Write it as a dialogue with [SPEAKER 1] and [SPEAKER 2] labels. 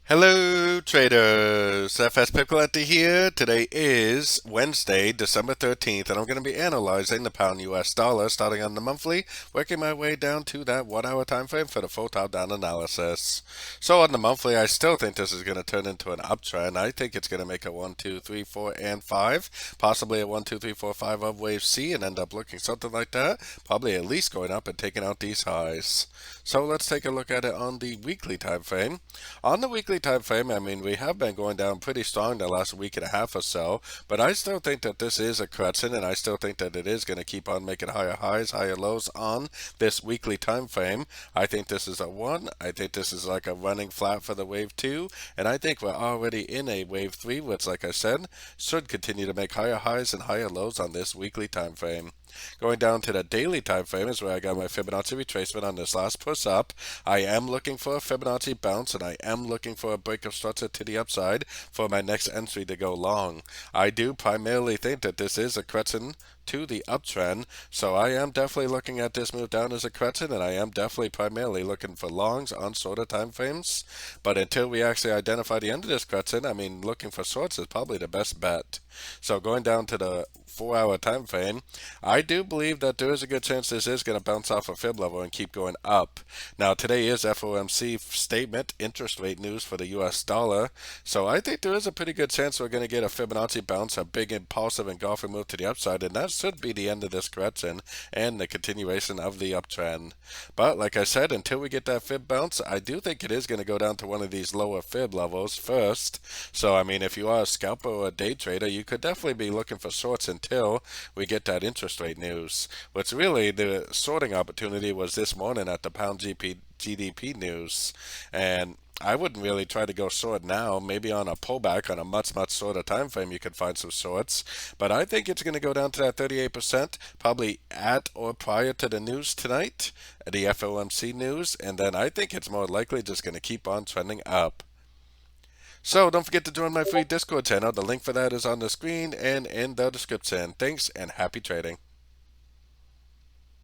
[SPEAKER 1] Hello traders, FX Pip Collector here. Today is Wednesday, December 13th, and I'm going to be analyzing the pound US dollar starting on the monthly, working my way down to that 1 hour time frame for the full top down analysis. So on the monthly, I still think this is going to turn into an uptrend. I think it's going to make a 1, 2, 3, 4, and 5, possibly a 1, 2, 3, 4, 5 of wave C and end up looking something like that, probably at least going up and taking out these highs. So let's take a look at it on the weekly time frame. On the weekly time frame, I mean, we have been going down pretty strong the last week and a half or so, but I still think that this is a correction, and I still think that it is going to keep on making higher highs, higher lows on this weekly time frame. I think this is a 1. I think this is like a running flat for the wave 2, and I think we're already in a wave 3, which, like I said, should continue to make higher highs and higher lows on this weekly time frame. Going down to the daily time frame is where I got my Fibonacci retracement on this last push up. I am looking for a Fibonacci bounce, and I am looking for a break of structure to the upside for my next entry to go long. I do primarily think that this is a correction to the uptrend, so I am definitely looking at this move down as a correction, and I am definitely primarily looking for longs on shorter time frames. But until we actually identify the end of this correction, I mean, looking for shorts is probably the best bet. So going down to the 4 hour time frame, I do believe that there is a good chance this is going to bounce off a fib level and keep going up. Now today is FOMC statement interest rate news for the US dollar, so I think there is a pretty good chance we're going to get a Fibonacci bounce, a big impulsive engulfing move to the upside, and that should be the end of this correction and the continuation of the uptrend. But like I said, until we get that fib bounce, I do think it is going to go down to one of these lower fib levels first. So I mean, if you are a scalper or a day trader, you could definitely be looking for shorts until we get that interest rate news. What's really the sorting opportunity was this morning at the pound GDP news, and I wouldn't really try to go short now. Maybe on a pullback on a much shorter time frame you could find some shorts, but I think it's going to go down to that 38%, probably at or prior to the news tonight, the FOMC news, and then I think it's more likely just going to keep on trending up. So don't forget to join my free Discord channel. The link for that is on the screen and in the description. Thanks and happy trading.